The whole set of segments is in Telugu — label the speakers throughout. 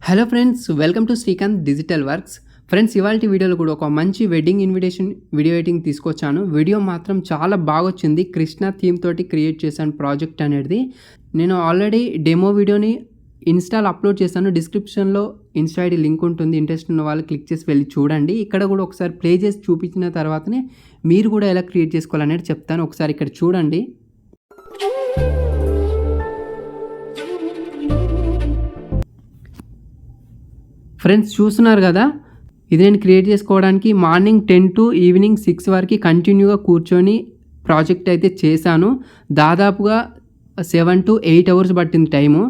Speaker 1: Hello friends, welcome to Srikanth digital works. Friends, ఇవాళ వీడియోలో కూడా ఒక మంచి వెడ్డింగ్ ఇన్విటేషన్ వీడియో ఎడిటింగ్ తీసుకొచ్చాను. వీడియో మాత్రం చాలా బాగా వచ్చింది. కృష్ణ థీమ్ తోటి క్రియేట్ చేశాను ప్రాజెక్ట్ అనేది. నేను ఆల్రెడీ డెమో వీడియోని ఇన్స్టాలో అప్లోడ్ చేశాను. డిస్క్రిప్షన్లో ఇన్స్టా ఐడి లింక్ ఉంటుంది. ఇంట్రెస్ట్ ఉన్న వాళ్ళు క్లిక్ చేసి వెళ్ళి చూడండి. ఇక్కడ కూడా ఒకసారి ప్లే చేసి చూపించిన తర్వాతనే మీరు కూడా ఎలా క్రియేట్ చేసుకోవాలనేది చెప్తాను. ఒకసారి ఇక్కడ చూడండి. ఫ్రెండ్స్, చూస్తున్నారు కదా, ఇది నేను క్రియేట్ చేసుకోవడానికి మార్నింగ్ 10 to ఈవినింగ్ 6 వరకు కంటిన్యూగా కూర్చొని ప్రాజెక్ట్ అయితే చేశాను. దాదాపుగా 7 to 8 అవర్స్ పట్టింది టైము.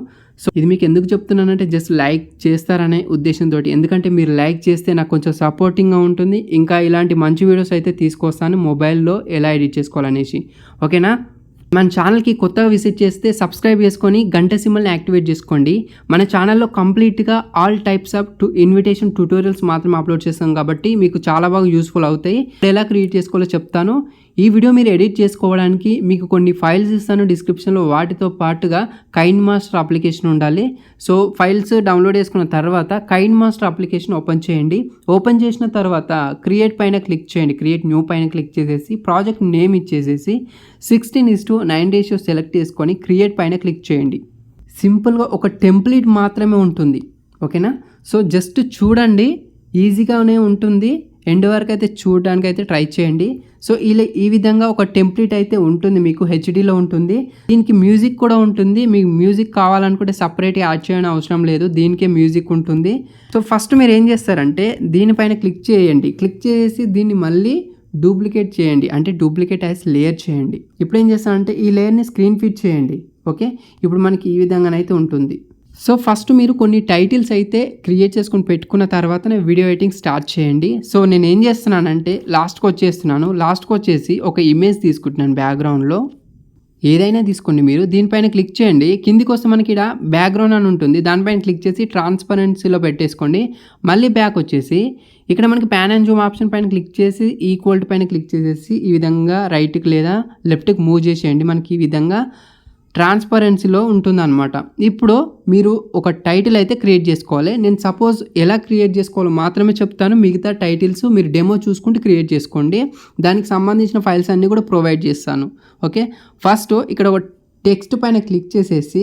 Speaker 1: సో ఇది మీకు ఎందుకు చెప్తున్నానంటే జస్ట్ లైక్ చేస్తారనే ఉద్దేశంతో. ఎందుకంటే మీరు లైక్ చేస్తే నాకు కొంచెం సపోర్టింగ్గా ఉంటుంది. ఇంకా ఇలాంటి మంచి వీడియోస్ అయితే తీసుకొస్తాను మొబైల్లో ఎలా ఎడిట్ చేసుకోవాలనేసి. ఓకేనా? మన ఛానల్కి కొత్తగా విజిట్ చేస్తే సబ్స్క్రైబ్ చేసుకొని గంట సింబల్ని యాక్టివేట్ చేసుకోండి. మన ఛానల్లో కంప్లీట్గా all types of invitation tutorials మాత్రం అప్లోడ్ చేస్తాం కాబట్టి మీకు చాలా బాగా యూస్ఫుల్ అవుతాయి. ఎలా క్రియేట్ చేసుకోవాలో చెప్తాను. ఈ వీడియో మీరు ఎడిట్ చేసుకోవడానికి మీకు కొన్ని ఫైల్స్ ఇస్తాను డిస్క్రిప్షన్లో. వాటితో పాటుగా కైన్ మాస్టర్ అప్లికేషన్ ఉండాలి. సో ఫైల్స్ డౌన్లోడ్ చేసుకున్న తర్వాత కైన్ మాస్టర్ అప్లికేషన్ ఓపెన్ చేయండి. ఓపెన్ చేసిన తర్వాత క్రియేట్ పైన క్లిక్ చేయండి. క్రియేట్ న్యూ పైన క్లిక్ చేసేసి ప్రాజెక్ట్ నేమ్ ఇచ్చేసేసి 16:9 రేషియో సెలెక్ట్ చేసుకొని క్రియేట్ పైన క్లిక్ చేయండి. సింపుల్గా ఒక టెంప్లెట్ మాత్రమే ఉంటుంది. ఓకేనా? సో జస్ట్ చూడండి, ఈజీగానే ఉంటుంది. ఎండ్ వరకు అయితే చూడడానికి అయితే ట్రై చేయండి. సో ఈ విధంగా ఒక టెంప్లెట్ అయితే ఉంటుంది, మీకు హెచ్డీలో ఉంటుంది. దీనికి మ్యూజిక్ కూడా ఉంటుంది. మీకు మ్యూజిక్ కావాలనుకుంటే సపరేట్గా యాడ్ చేయడం అవసరం లేదు, దీనికే మ్యూజిక్ ఉంటుంది. సో ఫస్ట్ మీరు ఏం చేస్తారంటే దీనిపైన క్లిక్ చేయండి. క్లిక్ చేసి దీన్ని మళ్ళీ డూప్లికేట్ చేయండి, అంటే డూప్లికేట్ యాజ్ లేయర్ చేయండి. ఇప్పుడు ఏం చేస్తానంటే ఈ లేయర్ని స్క్రీన్ ఫిట్ చేయండి. ఓకే, ఇప్పుడు మనకి ఈ విధంగానైతే ఉంటుంది. సో ఫస్ట్ మీరు కొన్ని టైటిల్స్ అయితే క్రియేట్ చేసుకుని పెట్టుకున్న తర్వాతనే వీడియో ఎడిటింగ్ స్టార్ట్ చేయండి. సో నేను ఏం చేస్తున్నానంటే లాస్ట్కి వచ్చేసి ఒక ఇమేజ్ తీసుకుంటున్నాను. బ్యాక్గ్రౌండ్లో ఏదైనా తీసుకోండి మీరు. దీనిపైన క్లిక్ చేయండి. కిందికి వస్తే మనకి ఇక్కడ బ్యాక్గ్రౌండ్ అని ఉంటుంది. దానిపైన క్లిక్ చేసి ట్రాన్స్పరెన్సీలో పెట్టేసుకోండి. మళ్ళీ బ్యాక్ వచ్చేసి ఇక్కడ మనకి ప్యాన్ అండ్ జూమ్ ఆప్షన్ పైన క్లిక్ చేసి ఈక్వల్ టు పైన క్లిక్ చేసేసి ఈ విధంగా రైట్కి లేదా లెఫ్ట్కి మూవ్ చేసేయండి. మనకి ఈ విధంగా ట్రాన్స్పరెన్సీలో ఉంటుందన్నమాట. ఇప్పుడు మీరు ఒక టైటిల్ అయితే క్రియేట్ చేసుకోవాలి. నేను సపోజ్ ఎలా క్రియేట్ చేసుకోవాలో మాత్రమే చెప్తాను. మిగతా టైటిల్స్ మీరు డెమో చూసుకుంటూ క్రియేట్ చేసుకోండి. దానికి సంబంధించిన ఫైల్స్ అన్నీ కూడా ప్రొవైడ్ చేస్తాను. ఓకే, ఫస్ట్ ఇక్కడ ఒక టెక్స్ట్ పైన క్లిక్ చేసేసి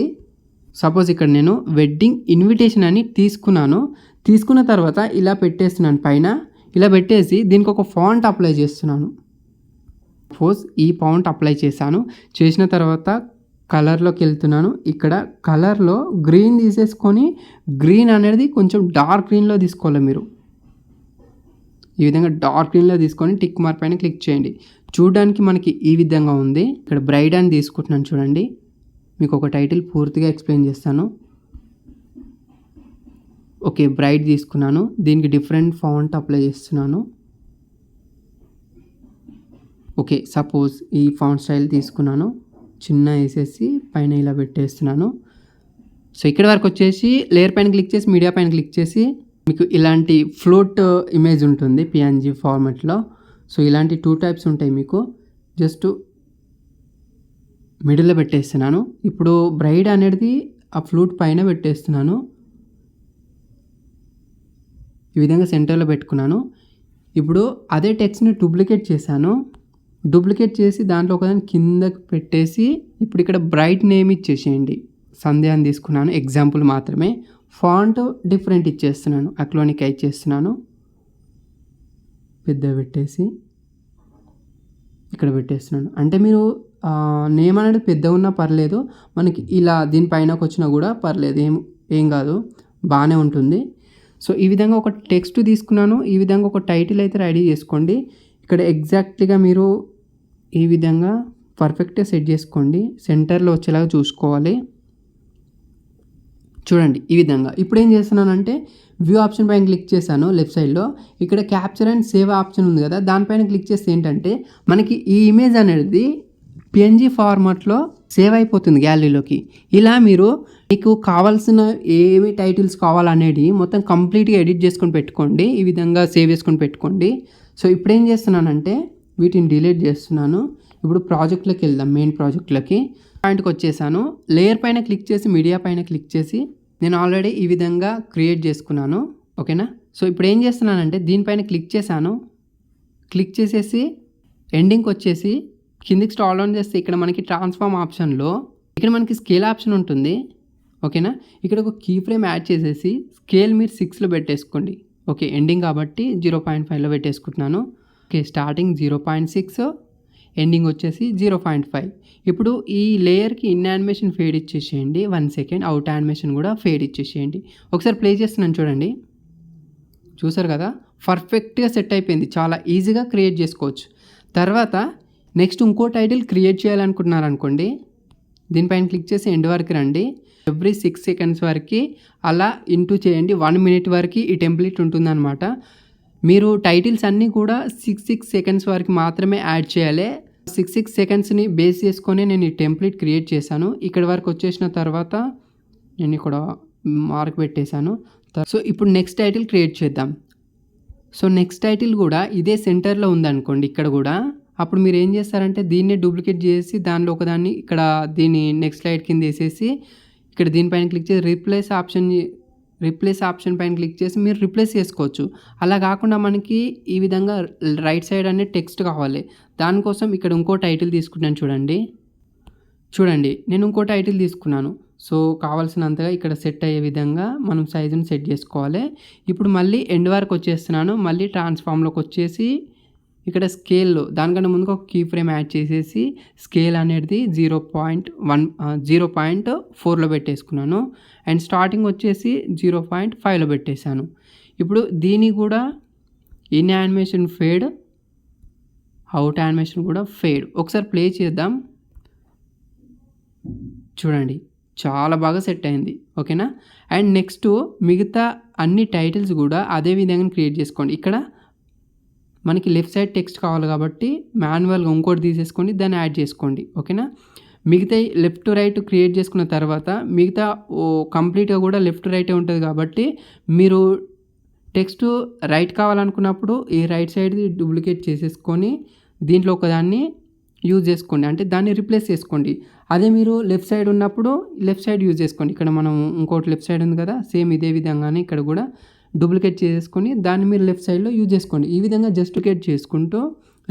Speaker 1: సపోజ్ ఇక్కడ నేను వెడ్డింగ్ ఇన్విటేషన్ అని తీసుకున్న తర్వాత ఇలా పెట్టేస్తున్నాను. పైన ఇలా పెట్టేసి దీనికి ఒక ఫాంట్ అప్లై చేస్తున్నాను. సపోజ్ ఈ ఫాంట్ అప్లై చేసిన తర్వాత కలర్లోకి వెళ్తున్నాను. ఇక్కడ కలర్లో గ్రీన్ తీసేసుకొని గ్రీన్ అనేది కొంచెం డార్క్ గ్రీన్లో తీసుకోవాలి మీరు. ఈ విధంగా డార్క్ గ్రీన్లో తీసుకొని టిక్ మార్క్ పైన క్లిక్ చేయండి. చూడడానికి మనకి ఈ విధంగా ఉంది. ఇక్కడ బ్రైడ్ అని తీసుకుంటున్నాను. చూడండి, మీకు ఒక టైటిల్ పూర్తిగా ఎక్స్ప్లెయిన్ చేస్తాను. ఓకే, బ్రైడ్ తీసుకున్నాను. దీనికి డిఫరెంట్ ఫాంట్ అప్లై చేస్తున్నాను. ఓకే, సపోజ్ ఈ ఫాంట్ స్టైల్ తీసుకున్నాను. చిన్న వేసేసి పైన ఇలా పెట్టేస్తున్నాను. సో ఇక్కడ వరకు వచ్చేసి లేయర్ పైన క్లిక్ చేసి మీడియా పైన క్లిక్ చేసి మీకు ఇలాంటి ఫ్లోట్ ఇమేజ్ ఉంటుంది PNG ఫార్మాట్లో. సో ఇలాంటి 2 టైప్స్ ఉంటాయి మీకు. జస్ట్ మిడిల్లో పెట్టేస్తున్నాను. ఇప్పుడు బ్రైడ్ అనేది ఆ ఫ్లూట్ పైన పెట్టేస్తున్నాను. ఈ విధంగా సెంటర్లో పెట్టుకున్నాను. ఇప్పుడు అదే టెక్స్ట్ని డూప్లికేట్ చేసి దాంట్లో ఒకదాన్ని కిందకి పెట్టేసి ఇప్పుడు ఇక్కడ బ్రైట్ నేమ్ ఇచ్చేసేయండి. సంధ్య అని తీసుకున్నాను, ఎగ్జాంపుల్ మాత్రమే. ఫాంట్ డిఫరెంట్ ఇచ్చేస్తున్నాను, అక్లోనిక్ ఇచ్చేస్తున్నాను. పెద్ద పెట్టేసి ఇక్కడ పెట్టేస్తున్నాను. అంటే మీరు నేమ్ అనేది పెద్ద ఉన్నా పర్లేదు, మనకి ఇలా దీనిపైనకి వచ్చినా కూడా పర్లేదు, ఏం కాదు, బాగానే ఉంటుంది. సో ఈ విధంగా ఒక టెక్స్ట్ తీసుకున్నాను. ఈ విధంగా ఒక టైటిల్ అయితే రెడీ చేసుకోండి. ఇక్కడ ఎగ్జాక్ట్గా మీరు ఈ విధంగా పర్ఫెక్ట్గా సెట్ చేసుకోండి. సెంటర్లో వచ్చేలాగా చూసుకోవాలి. చూడండి ఈ విధంగా. ఇప్పుడు ఏం చేస్తున్నానంటే వ్యూ ఆప్షన్ పైన క్లిక్ చేశాను. లెఫ్ట్ సైడ్లో ఇక్కడ క్యాప్చర్ అండ్ సేవ్ ఆప్షన్ ఉంది కదా, దానిపైన క్లిక్ చేస్తే ఏంటంటే మనకి ఈ ఇమేజ్ అనేది PNG ఫార్మాట్లో సేవ్ అయిపోతుంది గ్యాలరీలోకి. ఇలా మీరు మీకు కావాల్సిన ఏమి టైటిల్స్ కావాలనేది మొత్తం కంప్లీట్గా ఎడిట్ చేసుకొని పెట్టుకోండి. ఈ విధంగా సేవ్ చేసుకొని పెట్టుకోండి. సో ఇప్పుడు ఏం చేస్తున్నానంటే వీటిని డిలీట్ చేస్తున్నాను. ఇప్పుడు ప్రాజెక్ట్లోకి వెళ్దాం. మెయిన్ ప్రాజెక్ట్లోకి పాయింట్కి వచ్చేసాను. లేయర్ పైన క్లిక్ చేసి మీడియా పైన క్లిక్ చేసి నేను ఆల్రెడీ ఈ విధంగా క్రియేట్ చేసుకున్నాను. ఓకేనా. సో ఇప్పుడు ఏం చేస్తున్నానంటే దీనిపైన క్లిక్ చేశాను. క్లిక్ చేసేసి ఎండింగ్కి వచ్చేసి కిందికి స్క్రాల్ డౌన్ చేస్తే ఇక్కడ మనకి ట్రాన్స్ఫార్మ్ ఆప్షన్లో ఇక్కడ మనకి స్కేల్ ఆప్షన్ ఉంటుంది. ఓకేనా. ఇక్కడ ఒక కీ ఫ్రేమ్ యాడ్ చేసేసి స్కేల్ మీరు 6లో పెట్టేసుకోండి. ఓకే, ఎండింగ్ కాబట్టి 0.5లో పెట్టేసుకుంటున్నాను. ఓకే, స్టార్టింగ్ 0.6, ఎండింగ్ వచ్చేసి 0.5. ఇప్పుడు ఈ లేయర్కి ఇన్ యానిమేషన్ ఫేడ్ ఇచ్చేసేయండి 1 సెకండ్. అవుట్ యానిమేషన్ కూడా ఫేడ్ ఇచ్చేసేయండి. ఒకసారి ప్లే చేస్తున్నాను చూడండి. చూసారు కదా, పర్ఫెక్ట్గా సెట్ అయిపోయింది. చాలా ఈజీగా క్రియేట్ చేసుకోవచ్చు. తర్వాత నెక్స్ట్ ఇంకో టైటిల్ క్రియేట్ చేయాలనుకుంటున్నారు అనుకోండి, దీనిపైన క్లిక్ చేసి ఎండ్ వరకు రండి. ఎవ్రీ 6 సెకండ్స్ వరకు అలా ఇంటూ చేయండి. 1 మినిట్ వరకు ఈ టెంప్లెట్ ఉంటుందన్నమాట. మీరు టైటిల్స్ అన్నీ కూడా 6 సెకండ్స్ వరకు మాత్రమే యాడ్ చేయాలి. 6 సెకండ్స్ని బేస్ చేసుకొని నేను ఈ టెంప్లెట్ క్రియేట్ చేశాను. ఇక్కడ వరకు వచ్చేసిన తర్వాత నేను ఇక్కడ మార్క్ పెట్టేశాను. సో ఇప్పుడు నెక్స్ట్ టైటిల్ క్రియేట్ చేద్దాం. సో నెక్స్ట్ టైటిల్ కూడా ఇదే సెంటర్లో ఉందనుకోండి ఇక్కడ కూడా, అప్పుడు మీరు ఏం చేస్తారంటే దీన్నే డూప్లికేట్ చేసి దానిలో ఒకదాన్ని ఇక్కడ దీన్ని నెక్స్ట్ స్లైడ్ కింద వేసేసి ఇక్కడ దీనిపైన క్లిక్ చేసి రీప్లేస్ ఆప్షన్ పైన క్లిక్ చేసి మీరు రీప్లేస్ చేసుకోవచ్చు. అలా కాకుండా మనకి ఈ విధంగా రైట్ సైడ్ అనే టెక్స్ట్ కావాలి. దానికోసం ఇక్కడ ఇంకో టైటిల్ తీసుకుంటాను చూడండి నేను ఇంకో టైటిల్ తీసుకున్నాను. సో కావాల్సినంతగా ఇక్కడ సెట్ అయ్యే విధంగా మనం సైజుని సెట్ చేసుకోవాలి. ఇప్పుడు మళ్ళీ ఎండ్ వరకు వచ్చేస్తున్నాను. మళ్ళీ ట్రాన్స్ఫార్మ్లోకి వచ్చేసి ఇక్కడ స్కేల్లో దానికన్నా ముందుకు ఒక కీ ఫ్రేమ్ యాడ్ చేసేసి స్కేల్ అనేది 0.4లో పెట్టేసుకున్నాను. అండ్ స్టార్టింగ్ వచ్చేసి 0.5లో పెట్టేశాను. ఇప్పుడు దీన్ని కూడా in animation fade, out animation కూడా ఫేడ్. ఒకసారి ప్లే చేద్దాం చూడండి, చాలా బాగా సెట్ అయింది. ఓకేనా. అండ్ నెక్స్ట్ మిగతా అన్ని టైటిల్స్ కూడా అదే విధంగా క్రియేట్ చేసుకోండి. ఇక్కడ మనకి లెఫ్ట్ సైడ్ టెక్స్ట్ కావాలి కాబట్టి మాన్యువల్గా ఇంకోటి తీసేసుకొని దాన్ని యాడ్ చేసుకోండి. ఓకేనా. మిగతా లెఫ్ట్ రైట్ క్రియేట్ చేసుకున్న తర్వాత మిగతా కంప్లీట్గా కూడా లెఫ్ట్ రైటే ఉంటుంది కాబట్టి మీరు టెక్స్ట్ రైట్ కావాలనుకున్నప్పుడు ఈ రైట్ సైడ్ది డూప్లికేట్ చేసేసుకొని దీంట్లో ఒకదాన్ని యూజ్ చేసుకోండి, అంటే దాన్ని రిప్లేస్ చేసుకోండి. అదే మీరు లెఫ్ట్ సైడ్ ఉన్నప్పుడు లెఫ్ట్ సైడ్ యూజ్ చేసుకోండి. ఇక్కడ మనం ఇంకోటి లెఫ్ట్ సైడ్ ఉంది కదా, సేమ్ ఇదే విధంగానే ఇక్కడ కూడా డూప్లికేట్ చేసుకొని దాన్ని మీరు లెఫ్ట్ సైడ్లో యూజ్ చేసుకోండి. ఈ విధంగా జస్టిఫికేట్ చేసుకుంటూ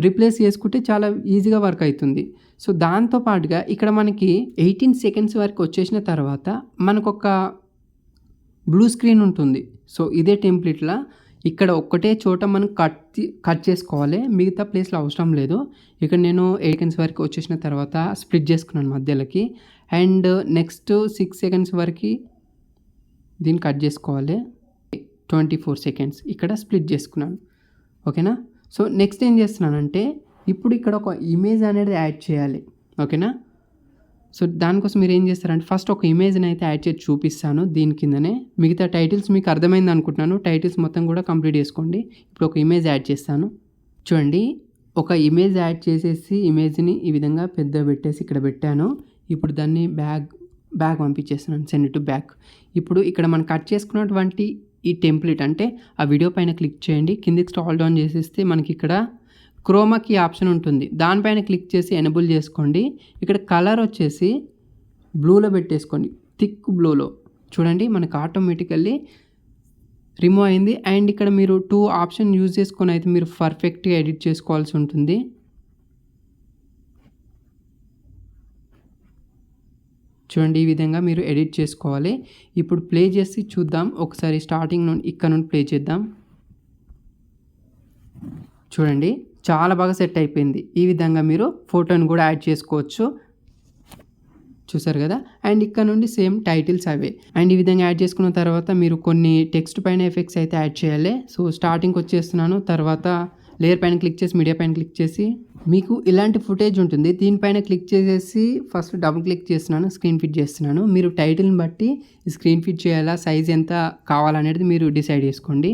Speaker 1: రిప్లేస్ చేసుకుంటే చాలా ఈజీగా వర్క్ అవుతుంది. సో దాంతోపాటుగా ఇక్కడ మనకి 18 సెకండ్స్ వరకు వచ్చేసిన తర్వాత మనకు ఒక బ్లూ స్క్రీన్ ఉంటుంది. సో ఇదే టెంప్లెట్లా ఇక్కడ ఒక్కటే చోట మనం కట్ చేసుకోవాలి, మిగతా ప్లేస్లో అవసరం లేదు. ఇక్కడ నేను 8 సెకండ్స్ వరకు వచ్చేసిన తర్వాత స్ప్లిట్ చేసుకున్నాను మధ్యలోకి. అండ్ నెక్స్ట్ 6 సెకండ్స్ వరకు దీన్ని కట్ చేసుకోవాలి. 24 సెకండ్స్ ఇక్కడ స్ప్లిట్ చేసుకున్నాను. ఓకేనా. సో నెక్స్ట్ ఏం చేస్తున్నానంటే ఇప్పుడు ఇక్కడ ఒక ఇమేజ్ అనేది యాడ్ చేయాలి. ఓకేనా. సో దానికోసం మీరు ఏం చేస్తారంటే ఫస్ట్ ఒక ఇమేజ్ని అయితే యాడ్ చేసి చూపిస్తాను దీని కిందనే. మిగతా టైటిల్స్ మీకు అర్థమైంది అనుకుంటున్నాను. టైటిల్స్ మొత్తం కూడా కంప్లీట్ చేసుకోండి. ఇప్పుడు ఒక ఇమేజ్ యాడ్ చేస్తాను చూడండి. ఒక ఇమేజ్ యాడ్ చేసేసి ఇమేజ్ని ఈ విధంగా పెద్ద పెట్టేసి ఇక్కడ పెట్టాను. ఇప్పుడు దాన్ని బ్యాక్ పంపించేస్తున్నాను, సెండ్ టు బ్యాక్. ఇప్పుడు ఇక్కడ మనం కట్ చేసుకున్నటువంటి ఈ టెంప్లెట్ అంటే ఆ వీడియో పైన క్లిక్ చేయండి. కిందికి స్క్రాల్ డౌన్ చేసేస్తే మనకి ఇక్కడ క్రోమాకి ఆప్షన్ ఉంటుంది, దానిపైన క్లిక్ చేసి ఎనేబుల్ చేసుకోండి. ఇక్కడ కలర్ వచ్చేసి బ్లూలో పెట్టేసుకోండి, థిక్ బ్లూలో. చూడండి మనకు ఆటోమేటికల్లీ రిమూవ్ అయింది. అండ్ ఇక్కడ మీరు 2 ఆప్షన్ యూజ్ చేసుకొని అయితే మీరు పర్ఫెక్ట్గా ఎడిట్ చేసుకోవాల్సి ఉంటుంది. చూడండి ఈ విధంగా మీరు ఎడిట్ చేసుకోవాలి. ఇప్పుడు ప్లే చేసి చూద్దాం ఒకసారి. స్టార్టింగ్ నుండి ఇక్కడ నుండి ప్లే చేద్దాం. చూడండి చాలా బాగా సెట్ అయిపోయింది. ఈ విధంగా మీరు ఫోటోని కూడా యాడ్ చేసుకోవచ్చు. చూసారు కదా. అండ్ ఇక్కడ నుండి సేమ్ టైటిల్స్ అవే. అండ్ ఈ విధంగా యాడ్ చేసుకున్న తర్వాత మీరు కొన్ని టెక్స్ట్ పైన ఎఫెక్ట్స్ అయితే యాడ్ చేయాలి. సో స్టార్టింగ్కి వచ్చేస్తున్నాను. తర్వాత లేయర్ పైన క్లిక్ చేసి మీడియా పైన క్లిక్ చేసి మీకు ఇలాంటి ఫుటేజ్ ఉంటుంది, దీనిపైన క్లిక్ చేసేసి ఫస్ట్ డబుల్ క్లిక్ చేస్తున్నాను, స్క్రీన్ ఫిట్ చేస్తున్నాను. మీరు టైటిల్ని బట్టి స్క్రీన్ ఫిట్ చేయాలా, సైజ్ ఎంత కావాలనేది మీరు డిసైడ్ చేసుకోండి.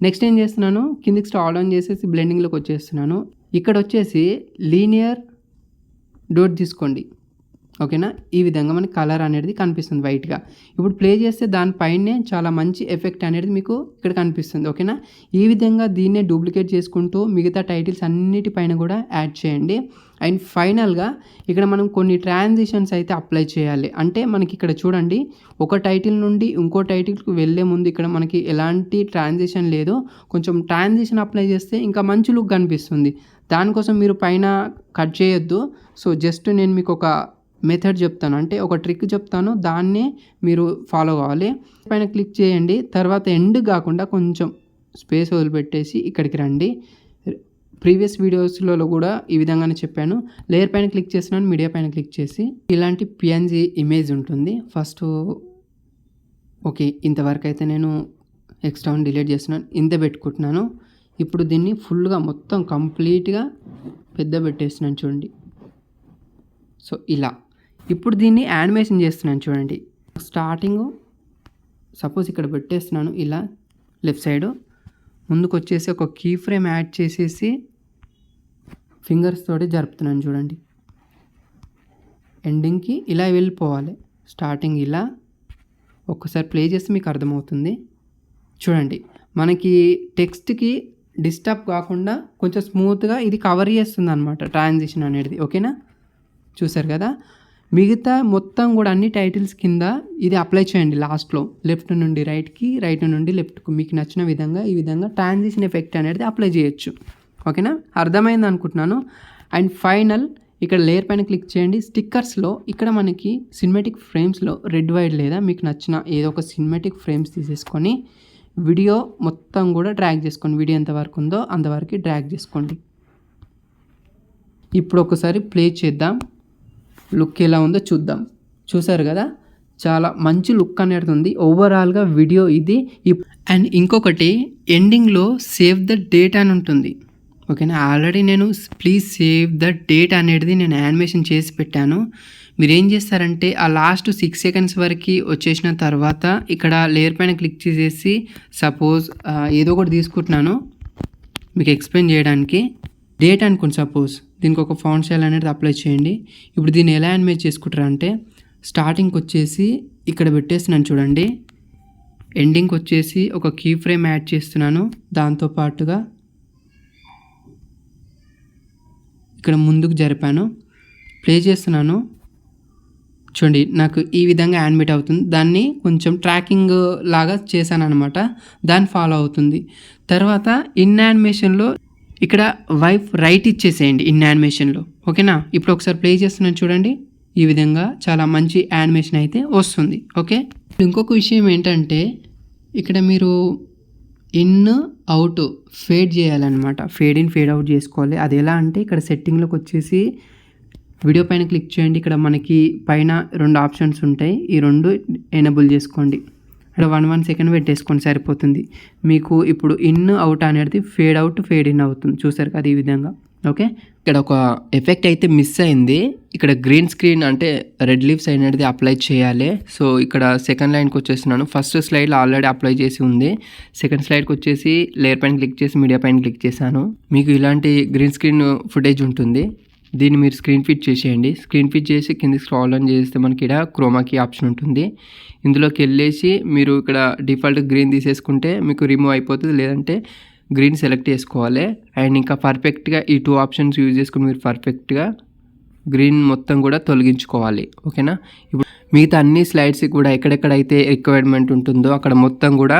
Speaker 1: నెక్స్ట్ ఏం చేస్తున్నాను, కిందికి స్క్రాల్ డౌన్ చేసేసి బ్లెండింగ్లోకి వచ్చేస్తున్నాను. ఇక్కడ వచ్చేసి లీనియర్ డోట్ తీసుకోండి. ఓకేనా. ఈ విధంగా మనకి కలర్ అనేది కనిపిస్తుంది వైట్గా. ఇప్పుడు ప్లే చేస్తే దానిపైనే చాలా మంచి ఎఫెక్ట్ అనేది మీకు ఇక్కడ కనిపిస్తుంది. ఓకేనా. ఈ విధంగా దీన్నే డూప్లికేట్ చేసుకుంటూ మిగతా టైటిల్స్ అన్నిటిపైన కూడా యాడ్ చేయండి. అండ్ ఫైనల్గా ఇక్కడ మనం కొన్ని ట్రాన్సిషన్స్ అయితే అప్లై చేయాలి. అంటే మనకి ఇక్కడ చూడండి, ఒక టైటిల్ నుండి ఇంకో టైటిల్కి వెళ్ళే ముందు ఇక్కడ మనకి ఎలాంటి ట్రాన్సిషన్ లేదు. కొంచెం ట్రాన్సిషన్ అప్లై చేస్తే ఇంకా మంచి లుక్ కనిపిస్తుంది. దానికోసం మీరు పైన కట్ చేయొద్దు. సో జస్ట్ నేను మీకు ఒక మెథడ్ చెప్తాను, అంటే ఒక ట్రిక్ చెప్తాను, దాన్నే మీరు ఫాలో కావాలి. పైన క్లిక్ చేయండి, తర్వాత ఎండ్ కాకుండా కొంచెం స్పేస్ వదిలిపెట్టేసి ఇక్కడికి రండి. ప్రీవియస్ వీడియోస్లలో కూడా ఈ విధంగానే చెప్పాను. లేయర్ పైన క్లిక్ చేస్తున్నాను, మీడియా పైన క్లిక్ చేసి ఇలాంటి పిఎన్జీ ఇమేజ్ ఉంటుంది. ఫస్ట్ ఓకే, ఇంతవరకు అయితే నేను ఎక్స్ట్రా డిలీట్ చేస్తున్నాను, ఇంత పెట్టుకుంటున్నాను. ఇప్పుడు దీన్ని ఫుల్గా మొత్తం కంప్లీట్గా పెద్ద పెట్టేస్తున్నాను చూడండి. సో ఇలా ఇప్పుడు దీన్ని యానిమేషన్ చేస్తున్నాను చూడండి. స్టార్టింగ్ సపోజ్ ఇక్కడ పెట్టేస్తున్నాను, ఇలా లెఫ్ట్ సైడ్ ముందుకు వచ్చేసి ఒక కీ ఫ్రేమ్ యాడ్ చేసేసి ఫింగర్స్ తోటి జరుపుతున్నాను చూడండి. ఎండింగ్కి ఇలా వెళ్ళిపోవాలి. స్టార్టింగ్ ఇలా ఒక్కసారి ప్లే చేస్తే మీకు అర్థమవుతుంది. చూడండి, మనకి టెక్స్ట్కి డిస్టర్బ్ కాకుండా కొంచెం స్మూత్గా ఇది కవర్ చేస్తుంది అనమాట ట్రాన్సిషన్ అనేది. ఓకేనా, చూసారు కదా. మిగతా మొత్తం కూడా అన్ని టైటిల్స్ కింద ఇది అప్లై చేయండి. లాస్ట్లో లెఫ్ట్ నుండి రైట్కి, రైట్ నుండి లెఫ్ట్కు మీకు నచ్చిన విధంగా ఈ విధంగా ట్రాన్సిషన్ ఎఫెక్ట్ అనేది అప్లై చేయొచ్చు. ఓకేనా, అర్థమైంది అనుకుంటున్నాను. అండ్ ఫైనల్ ఇక్కడ లేయర్ పైన క్లిక్ చేయండి. స్టిక్కర్స్లో ఇక్కడ మనకి సినిమాటిక్ ఫ్రేమ్స్లో రెడ్ వైడ్ లేదా మీకు నచ్చిన ఏదో ఒక సినిమాటిక్ ఫ్రేమ్స్ తీసేసుకొని వీడియో మొత్తం కూడా డ్రాగ్ చేసుకోండి. వీడియో ఎంతవరకు ఉందో అంతవరకు డ్రాగ్ చేసుకోండి. ఇప్పుడు ఒకసారి ప్లే చేద్దాం, లుక్ ఎలా ఉందో చూద్దాం. చూసారు కదా, చాలా మంచి లుక్ అనేది ఉంది ఓవరాల్గా వీడియో ఇది. అండ్ ఇంకొకటి ఎండింగ్లో సేవ్ ద డేట్ అని ఉంటుంది. ఓకేనా, ఆల్రెడీ నేను ప్లీజ్ సేవ్ ద డేట్ అనేది నేను యానిమేషన్ చేసి పెట్టాను. మీరు ఏం చేస్తారంటే ఆ లాస్ట్ 6 సెకండ్స్ వరకు వచ్చేసిన తర్వాత ఇక్కడ లేయర్ పైన క్లిక్ చేసేసి సపోజ్ ఏదో ఒకటి తీసుకుంటున్నాను మీకు ఎక్స్ప్లెయిన్ చేయడానికి. డేట్ అనుకోండి, సపోజ్ దీనికి ఒక ఫాంట్ స్టైల్ అనేది అప్లై చేయండి. ఇప్పుడు దీన్ని ఎలా యానిమేట్ చేసుకుంటారా అంటే స్టార్టింగ్కి వచ్చేసి ఇక్కడ పెట్టేస్తున్నాను చూడండి. ఎండింగ్కి వచ్చేసి ఒక కీ ఫ్రేమ్ యాడ్ చేస్తున్నాను. దాంతోపాటుగా ఇక్కడ ముందుకు జరిపాను, ప్లే చేస్తున్నాను చూడండి. నాకు ఈ విధంగా యానిమేట్ అవుతుంది. దాన్ని కొంచెం ట్రాకింగ్ లాగా చేశాను అనమాట, దాన్ని ఫాలో అవుతుంది. తర్వాత ఇన్ యానిమేషన్లో ఇక్కడ వైఫ్ రైట్ ఇచ్చేసేయండి ఇన్ యానిమేషన్లో. ఓకేనా, ఇప్పుడు ఒకసారి ప్లే చేస్తున్నాను చూడండి. ఈ విధంగా చాలా మంచి యానిమేషన్ అయితే వస్తుంది. ఓకే, ఇంకొక విషయం ఏంటంటే ఇక్కడ మీరు ఇన్ అవుట్ ఫేడ్ చేయాలన్నమాట. ఫేడ్ ఇన్ ఫేడ్ అవుట్ చేసుకోవాలి. అది ఎలా అంటే ఇక్కడ సెట్టింగ్లోకి వచ్చేసి వీడియో పైన క్లిక్ చేయండి. ఇక్కడ మనకి పైన 2 ఆప్షన్స్ ఉంటాయి, ఈ 2 ఎనేబుల్ చేసుకోండి. ఇక్కడ 1 సెకండ్ పెట్టేసుకోండి సరిపోతుంది. మీకు ఇప్పుడు ఇన్ అవుట్ అనేది ఫేడ్ అవుట్ ఫేడ్ ఇన్ అవుతుంది. చూసారు కదా ఈ విధంగా. ఓకే, ఇక్కడ ఒక ఎఫెక్ట్ అయితే మిస్ అయింది. ఇక్కడ గ్రీన్ స్క్రీన్ అంటే రెడ్ లీవ్స్ అనేది అప్లై చేయాలి. సో ఇక్కడ సెకండ్ లైన్కి వచ్చేస్తున్నాను. ఫస్ట్ స్లైడ్లో ఆల్రెడీ అప్లై చేసి ఉంది. సెకండ్ స్లైడ్కి వచ్చేసి లేయర్ పైన క్లిక్ చేసి మీడియా పైన క్లిక్ చేశాను. మీకు ఇలాంటి గ్రీన్ స్క్రీన్ ఫుటేజ్ ఉంటుంది. దీన్ని మీరు స్క్రీన్ ఫిట్ చేసేయండి. స్క్రీన్ ఫిట్ చేసి కింద స్క్రాల్ ఆన్ చేస్తే మనకి ఇక్కడ క్రోమాకి ఆప్షన్ ఉంటుంది. ఇందులోకి వెళ్ళేసి మీరు ఇక్కడ డిఫాల్ట్ గ్రీన్ తీసేసుకుంటే మీకు రిమూవ్ అయిపోతుంది, లేదంటే గ్రీన్ సెలెక్ట్ చేసుకోవాలి. అండ్ ఇంకా పర్ఫెక్ట్గా ఈ 2 ఆప్షన్స్ యూజ్ చేసుకుని మీరు పర్ఫెక్ట్గా గ్రీన్ మొత్తం కూడా తొలగించుకోవాలి. ఓకేనా, ఇప్పుడు మిగతా అన్ని స్లైడ్స్కి కూడా ఎక్కడెక్కడైతే రిక్వైర్మెంట్ ఉంటుందో అక్కడ మొత్తం కూడా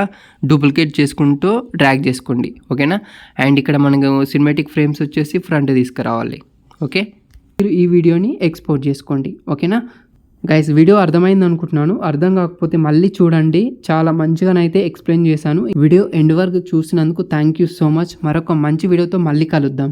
Speaker 1: డూప్లికేట్ చేసుకుంటూ డ్రాగ్ చేసుకోండి. ఓకేనా, అండ్ ఇక్కడ మనకు సినిమాటిక్ ఫ్రేమ్స్ వచ్చేసి ఫ్రంట్ తీసుకురావాలి. ఓకే, మీరు ఈ వీడియోని ఎక్స్పోర్ట్ చేసుకోండి. ఓకేనా గైస్, వీడియో అర్థమైంది అనుకుంటున్నాను. అర్థం కాకపోతే మళ్ళీ చూడండి, చాలా మంచిగానైతే ఎక్స్ప్లెయిన్ చేశాను. వీడియో ఎండ్ వరకు చూసినందుకు థ్యాంక్ యూ సో మచ్. మరొక మంచి వీడియోతో మళ్ళీ కలుద్దాం.